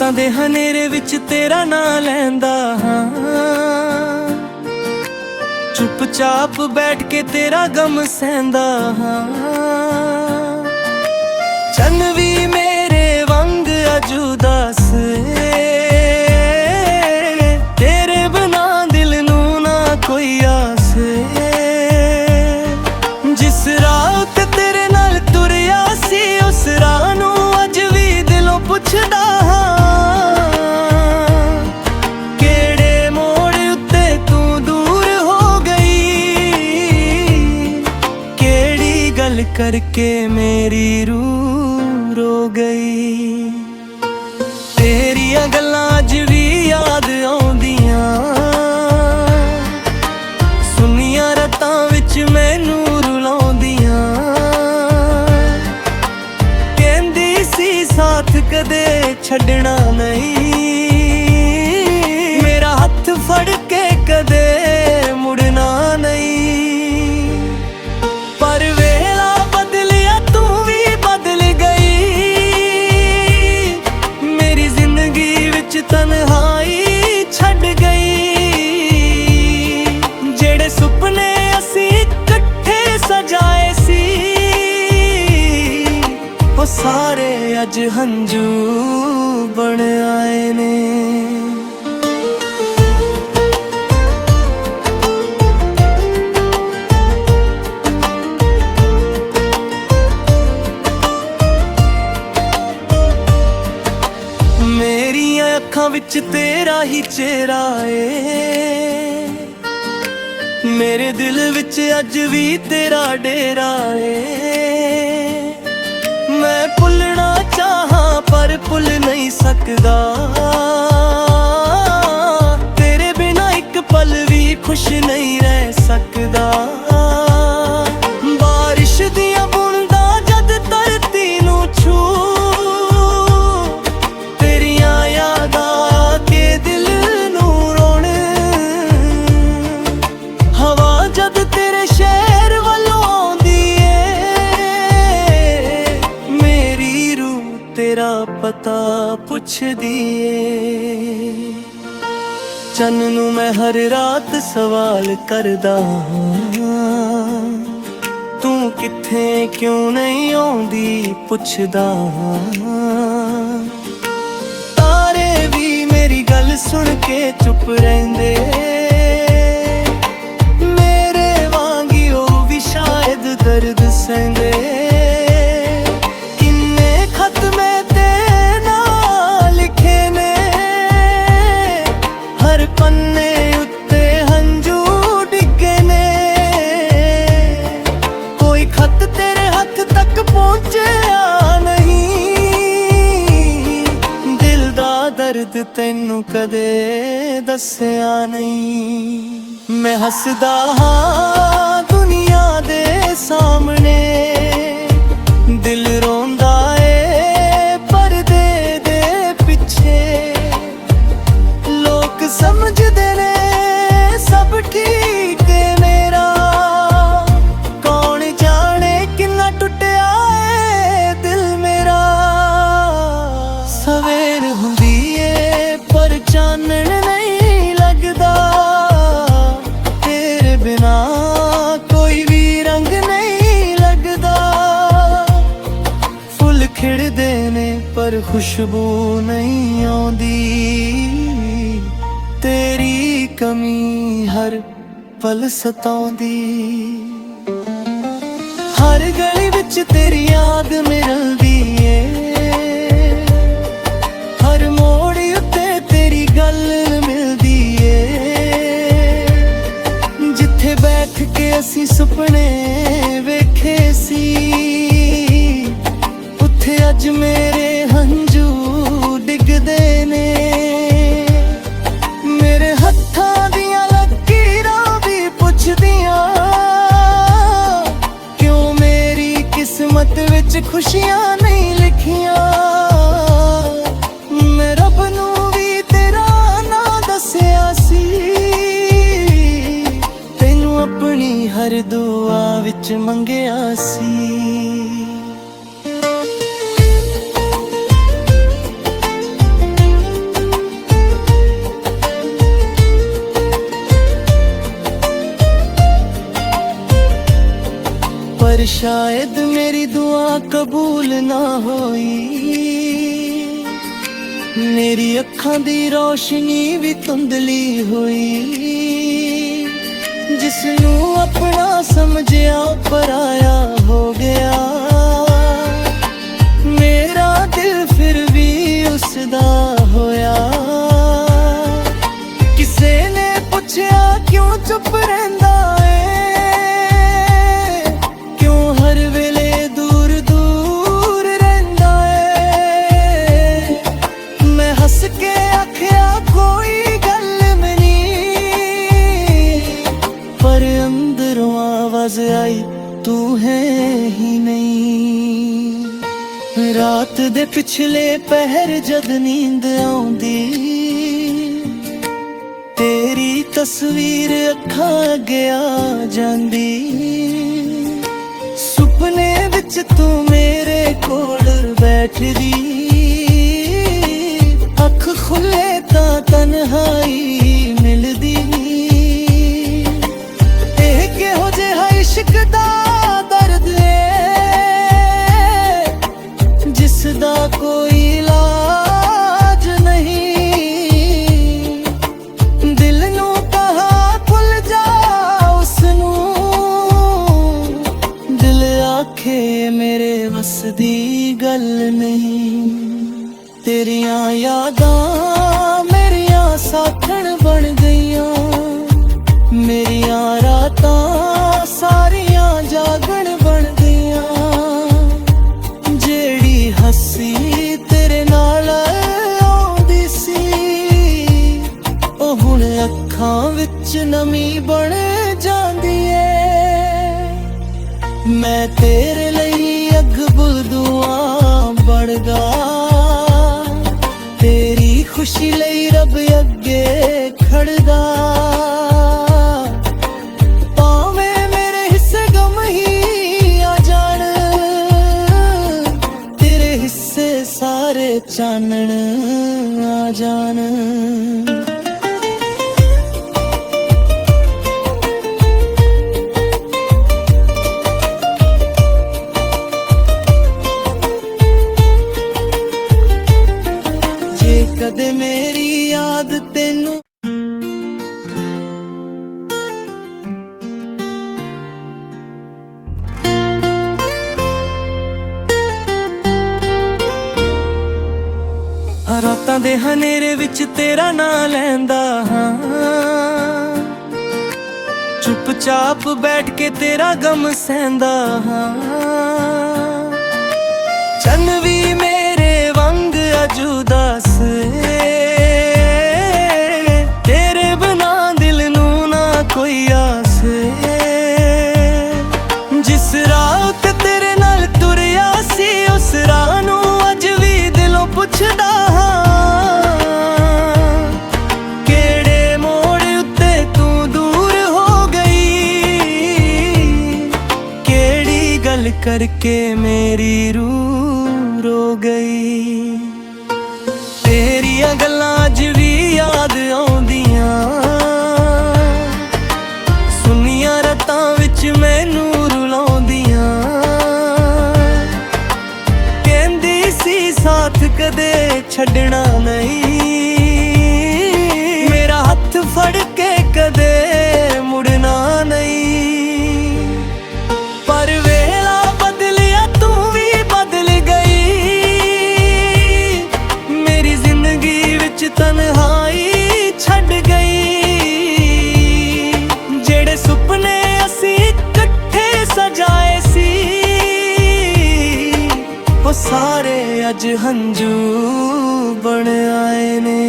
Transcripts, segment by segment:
ਰਾਤਾਂ ਦੇ ਹਨੇਰੇ ਵਿੱਚ ਤੇਰਾ ਨਾਂ ਲੈਂਦਾ ਹਾਂ, ਚੁੱਪਚਾਪ ਬੈਠ ਕੇ ਤੇਰਾ ਗਮ ਸਹਿੰਦਾ ਹਾਂ। ਚੰਨ ਵੀ ਮੇਰੇ ਵਾਂਗ ਅੱਜ ਉਦਾਸ ਏ, ਤੇਰੇ ਬਿਨਾਂ ਦਿਲ ਨੂੰ ਨਾ ਕੋਈ ਆਸ ਏ। ਜਿਸ ਰਾਹ ਤੇ ਤੇਰੇ ਨਾਲ ਤੁਰਿਆ ਸੀ ਉਸ ਰਾਹ ਨੂੰ ਅੱਜ ਵੀ ਦਿਲੋਂ ਪੁੱਛਦਾ ਹਾਂ, ਕਿਹੜੇ ਮੋੜ ਉੱਤੇ ਤੂੰ ਦੂਰ ਹੋ ਗਈ, ਕਿਹੜੀ ਗੱਲ ਕਰਕੇ ਮੇਰੀ ਰੂਹ ਰੋ ਗਈ। ਤੇਰੀਆਂ ਗੱਲਾਂ ਅੱਜ ਵੀ ਯਾਦ ਆਉਂਦੀਆਂ, ਸੁੰਨੀਆਂ ਰਾਤਾਂ ਵਿੱਚ ਮੈਨੂੰ ਰੁਲਾਉਂਦੀਆਂ। ਕਹਿੰਦੀ ਸੀ ਸਾਥ ਕਦੇ ਛੱਡਣਾ ਨਹੀਂ, ਮੇਰਾ ਹੱਥ ਫੜ ਕੇ ਕਦੇ ਮੁੜਨਾ ਨਹੀਂ। ਪਰ ਵੇਲਾ ਬਦਲਿਆ ਤੂੰ ਵੀ ਬਦਲ ਗਈ, ਮੇਰੀ ਜ਼ਿੰਦਗੀ ਵਿੱਚ ਤਨਹਾਈ ਛੱਡ ਗਈ। ਜਿਹੜੇ ਸੁਪਨੇ ਅਸੀਂ ਇਕੱਠੇ ਸਜਾਏ ਸੀ ਉਹ ਸਾਰੇ ਅੱਜ ਹੰਝੂ ਬਣ ਆਏ ਨੇ। ਮੇਰੀਆਂ ਅੱਖਾਂ ਵਿੱਚ ਤੇਰਾ ਹੀ ਚਿਹਰਾ ਏ, ਮੇਰੇ ਦਿਲ ਵਿੱਚ ਅੱਜ ਵੀ ਤੇਰਾ ਡੇਰਾ ਏ। ਮੈਂ ਭੁੱਲਣਾ ਚਾਹਾਂ ਪਰ ਭੁੱਲ ਨਹੀਂ ਸਕਦਾ, ਤੇਰੇ ਬਿਨਾਂ ਇੱਕ ਪਲ ਵੀ ਖੁਸ਼ ਨਹੀਂ ਰਹਿ ਸਕਦਾ। ਬਾਰਿਸ਼ ਦੀਆਂ ਬੂੰਦਾਂ ਜਦ ਧਰਤੀ ਨੂੰ ਛੂ, ਤੇਰੀਆਂ ਯਾਦਾਂ ਕੇ ਦਿਲ ਨੂੰ ਰੋਣ। ਹਵਾ ਜਦ ਤੇਰੇ ਸ਼ਹਿਰ ਵੱਲੋਂ ਆਉਂਦੀ ਏ, ਮੇਰੀ ਰੂਹ ਤੇਰਾ ਪਤਾ ਪੁੱਛਦੀ ਏ। ਚੰਨ ਨੂੰ ਮੈਂ ਹਰ ਰਾਤ ਸਵਾਲ ਕਰਦਾ ਹਾਂ, ਤੂੰ ਕਿੱਥੇ ਕਿਉਂ ਨਹੀਂ ਆਉਂਦੀ ਪੁੱਛਦਾ ਹਾਂ। ਤਾਰੇ ਵੀ ਮੇਰੀ ਗੱਲ ਸੁਣ ਕੇ ਚੁੱਪ ਰਹਿੰਦੇ, ਮੇਰੇ ਵਾਂਗੀ ਉਹ ਵੀ ਸ਼ਾਇਦ ਦਰਦ ਸਹਿੰਦੇ। ਕਿੰਨੇ ਖਤ ਮੈਂ ਤੇ ਨਾਲ ਲਿਖੇ ਨੇ, ਹਰ ਪੰਨੇ ਉੱਤੇ ਹੰਝੂ ਡਿੱਗੇ ਨੇ। ਕੋਈ ਖਤ ਤੇਰੇ ਹੱਥ ਤੱਕ ਪਹੁੰਚਿਆ ਨਹੀਂ, ਦਿਲ ਦਾ ਦਰਦ ਤੈਨੂੰ ਕਦੇ ਦੱਸਿਆ ਨਹੀਂ। ਮੈਂ ਹੱਸਦਾ ਹਾਂ ਦੁਨੀਆ ਦੇ ਸਾਹਮਣੇ, ਦਿਲ ਰੋਂਦਾ ਏ ਪਰਦੇ ਦੇ ਪਿੱਛੇ। ਲੋਕ ਸਮਝਦੇ ਨੇ ਸਭ ਠੀਕ ਏ ਮੇਰਾ, ਕੌਣ ਜਾਣੇ ਕਿੰਨਾ ਟੁੱਟਿਆ ਏ ਦਿਲ ਮੇਰਾ। ਸਵੇਰ ਹੁੰਦੀ ਏ ਪਰ ਚਾਨਣ ਨਹੀਂ ਲੱਗਦਾ, ਤੇਰੇ ਬਿਨਾ ਕੋਈ ਵੀ ਰੰਗ ਨਹੀਂ ਲੱਗਦਾ। ਫੁੱਲ ਖਿੜਦੇ ਨੇ ਪਰ ਖੁਸ਼ਬੂ ਨਹੀਂ ਆਉਂਦੀ, ਤੇਰੀ ਕਮੀ ਹਰ ਪਲ ਸਤਾਉਂਦੀ। ਹਰ ਗਲੀ ਵਿੱਚ ਤੇਰੀ ਯਾਦ ਮਿਲਦੀ ਏ, ਹਰ ਮੋੜ ਉੱਤੇ ਤੇਰੀ ਗੱਲ ਮਿਲਦੀ ਏ। ਜਿੱਥੇ ਬੈਠ ਕੇ ਅਸੀਂ ਸੁਪਨੇ ਵੇਖੇ ਸੀ, ਉੱਥੇ ਅੱਜ ਮੇਰੇ ਹੰਝੂ ਡਿੱਗਦੇ ਨੇ। ਮੇਰੇ ਹੱਥਾਂ ਦੀਆਂ ਲਕੀਰਾਂ ਵੀ ਪੁੱਛਦੀਆਂ, ਕਿਉਂ ਮੇਰੀ ਕਿਸਮਤ ਵਿੱਚ ਖੁਸ਼ੀਆਂ ਨਹੀਂ ਲਿਖੀਆਂ। ਮੈਂ ਰੱਬ ਨੂੰ ਵੀ ਤੇਰਾ ਨਾਂ ਦੱਸਿਆ ਸੀ, ਤੈਨੂੰ ਆਪਣੀ ਹਰ ਦੁਆ ਵਿੱਚ ਮੰਗਿਆ ਸੀ। पर शायद मेरी दुआ कबूल ना होई। मेरी अखां दी रोशनी भी धुंधली होई। जिसनू अपना समझिया पराया हो गया। मेरा दिल फिर भी उसदा होया। किसे ने पुछया क्यों चुप रहिंदा है, क्यों हर वेले दूर दूर रहिंदा है। मैं हस के आखिया कोई गल नहीं, पर अंदरों आवाज आई तू है ही नहीं। रात दे पिछले पहर जद नींद आउंदी, तेरी तस्वीर अखां अगे आ जांदी। सुपने विच तू मेरे कोल बैठदी, अख खुले तां तन्हाई मिलदी। एह किहो जिहा इश्क दा दर्द है, जिसदा कोई इलाज नहीं। दिल नू कहा खुल जा उसनू, दिल आखे मेरे वस दी गल नहीं। तेरियां यादां मेरियां साथण बन गईयां, मेरियां रातां सारियां जागण बन गईयां। जेड़ी हसी तेरे नाल आउंदी सी, ओ हुण अखां विच नमी बन जांदी ऐ। मैं तेरे लई अग बुलदुआं बनदा, तेरी खुशी लई रब अगे खड़दा। भावें मेरे हिस्से गम ही आ जाण, तेरे हिस्से सारे चानण आ जान। जे कदे मेरी याद तेनू रातां दे हनेरे विच तेरा नां लैंदा हां, चुपचाप बैठ के तेरा गम सहंदा हां। चन भी मेरे वांग अजूदा से, तेरे बिना दिल नू ना कोई आस। जिस राह ते तेरे नाल तुरिया सी, उस राह नू अज भी दिलों पुछदा हां। केड़े मोड़ उत्ते तू दूर हो गई, केड़ी गल करके मेरी रूह रो गई। तेरियां गल्लां अज भी याद आउंदियां, सुनियां रातां विच मैनू रुलाउंदियां। कहंदी सी साथ कदे छड्डना नहीं, मेरा हत्थ फड़ के कदे मुड़ना नहीं। पर वेला बदलिया तू भी बदल गई, मेरी जिंदगी विच तन्हाई छड़ गई। जेड़े सुपने असी इकट्ठे सजाए सी, वो सारे अज हंजू बन आए ने।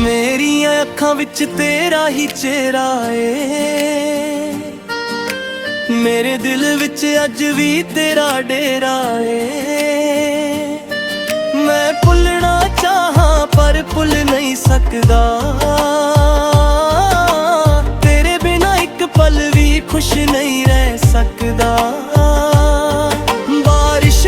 मेरियां अखां विच तेरा ही चेहरा है, मेरे दिल विच अज भी तेरा डेरा है। मैं भुलना चाहां पर भुल नहीं सकदा, तेरे बिना एक पल भी खुश नहीं रह सकदा। बारिश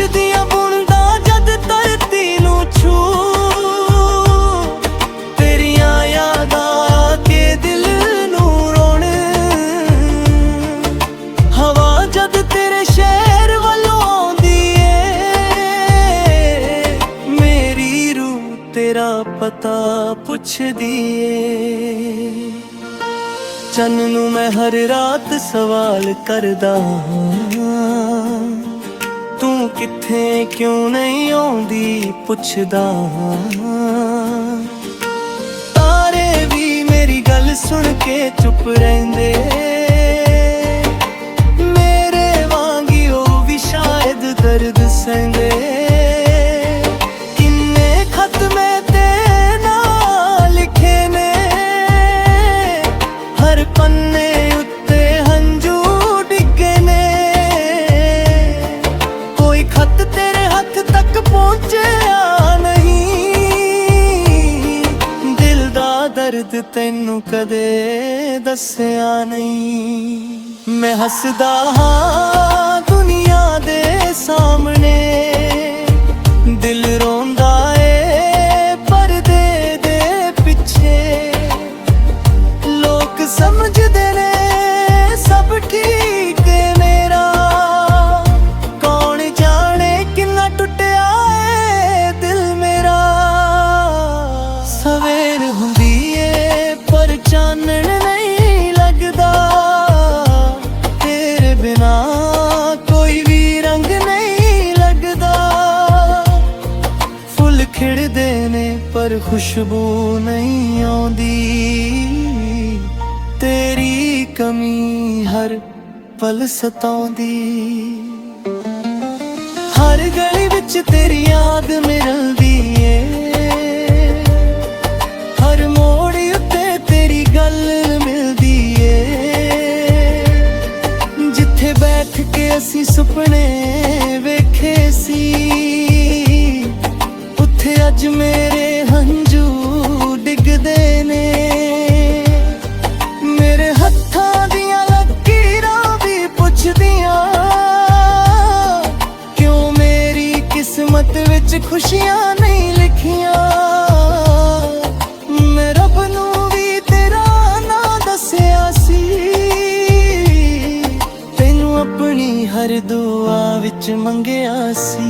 ਪਤਾ ਪੁੱਛਦੀ ਏ। ਚੰਨ ਨੂੰ ਮੈਂ ਹਰ ਰਾਤ ਸਵਾਲ ਕਰਦਾ ਹਾਂ, ਤੂੰ ਕਿੱਥੇ ਕਿਉਂ ਨਹੀਂ ਆਉਂਦੀ ਪੁੱਛਦਾ ਹਾਂ। ਤਾਰੇ ਵੀ ਮੇਰੀ ਗੱਲ ਸੁਣ ਕੇ ਚੁੱਪ ਰਹਿੰਦੇ, ਮੇਰੇ ਵਾਂਗੀ ਉਹ ਵੀ ਸ਼ਾਇਦ ਦਰਦ ਸਹਿੰਦੇ। ਕਿੰਨੇ ਖਤ ਮੈਂ ਤੇ ਨਾਲ ਲਿਖੇ ਨੇ, ਹਰ ਪੰਨੇ ਉੱਤੇ ਹੰਝੂ ਡਿੱਗੇ ਨੇ। ਕੋਈ ਖਤ ਤੇਰੇ ਹੱਥ ਤੱਕ ਪਹੁੰਚਿਆ ਨਹੀਂ, ਦਿਲ ਦਾ ਦਰਦ ਤੈਨੂੰ ਕਦੇ ਦੱਸਿਆ ਨਹੀਂ। ਮੈਂ ਹੱਸਦਾ ਹਾਂ ਦੁਨੀਆ ਦੇ ਸਾਹਮਣੇ, ਦਿਲ ਰੋਂਦਾ ਏ ਪਰਦੇ ਦੇ ਪਿੱਛੇ। ਲੋਕ ਸਮਝਦੇ ਨੇ ਸਭ ਠੀਕ ਏ ਮੇਰਾ, ਕੌਣ ਜਾਣੇ ਕਿੰਨਾ ਟੁੱਟਿਆ ਏ ਦਿਲ ਮੇਰਾ। ਸਵੇਰ ਹੁੰਦੀ ਏ ਪਰ ਚਾਨਣ ਨਹੀਂ ਲੱਗਦਾ, ਤੇਰੇ ਬਿਨਾ ਕੋਈ ਵੀ ਰੰਗ ਨਹੀਂ ਲੱਗਦਾ। ਫੁੱਲ ਖਿੜਦੇ ਨੇ ਪਰ ਖੁਸ਼ਬੂ ਨਹੀਂ ਆਉਂਦੀ, ਤੇਰੀ ਕਮੀ ਹਰ ਪਲ ਸਤਾਉਂਦੀ। ਹਰ ਗਲੀ ਵਿੱਚ ਤੇਰੀ ਯਾਦ ਮਿਲਦੀ ਏ, ਹਰ ਮੋੜ ਉੱਤੇ ਤੇਰੀ ਗੱਲ ਮਿਲਦੀ ਏ। ਜਿੱਥੇ ਬੈਠ ਕੇ ਅਸੀਂ ਸੁਪਨੇ ਵੇਖੇ ਸੀ, ਉੱਥੇ ਅੱਜ ਮੇਰੇ ਹੰਝੂ ਡਿੱਗਦੇ ਨੇ। ਮੇਰੇ ਹੱਥਾਂ ਦੀਆਂ ਲਕੀਰਾਂ ਵੀ ਪੁੱਛਦੀਆਂ, ਕਿਉਂ ਮੇਰੀ ਕਿਸਮਤ ਵਿੱਚ ਖੁਸ਼ੀਆਂ ਨਹੀਂ ਲਿਖੀਆਂ। ਮੈਂ ਰੱਬ ਨੂੰ ਵੀ ਤੇਰਾ ਨਾਂ ਦੱਸਿਆ ਸੀ, ਤੈਨੂੰ ਆਪਣੀ ਹਰ ਦੁਆ ਵਿੱਚ ਮੰਗਿਆ ਸੀ।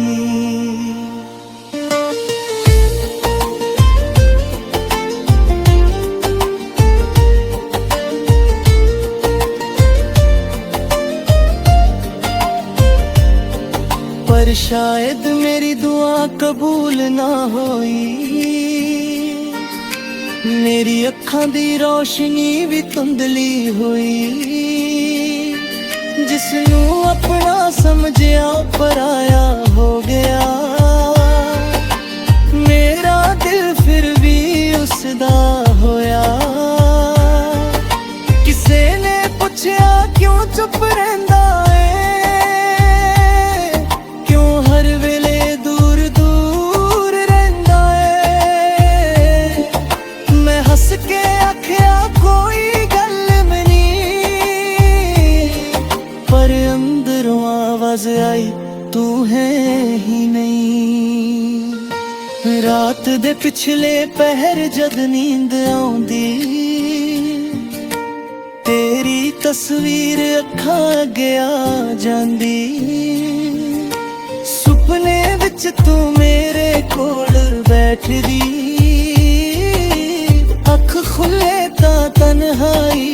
पर शायद मेरी दुआ कबूल ना होई, मेरी अखां दी रोशनी भी धुंधली होई। जिसनू अपना समझिया पराया हो गया, मेरा दिल फिर भी उसदा होया। किसे ने पुछया क्यों चुप रहिंदा है, आई तू है ही नहीं। रात दे पिछले पहर जद नींद आउंदी, तेरी तस्वीर अखां अगे आ जांदी। सुपने विच तू मेरे कोल बैठदी, अख खुले तां तन्हाई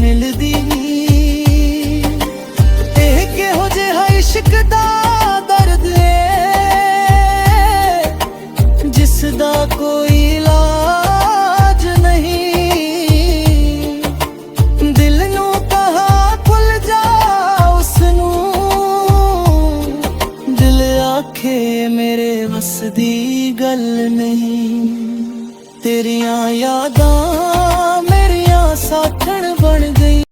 मिलदी। इश्क दा दर्द है जिसदा कोई इलाज नहीं। दिल नू कहा खुल जा उसनू, दिल आखे मेरे बस दी गल नहीं। तेरियां यादां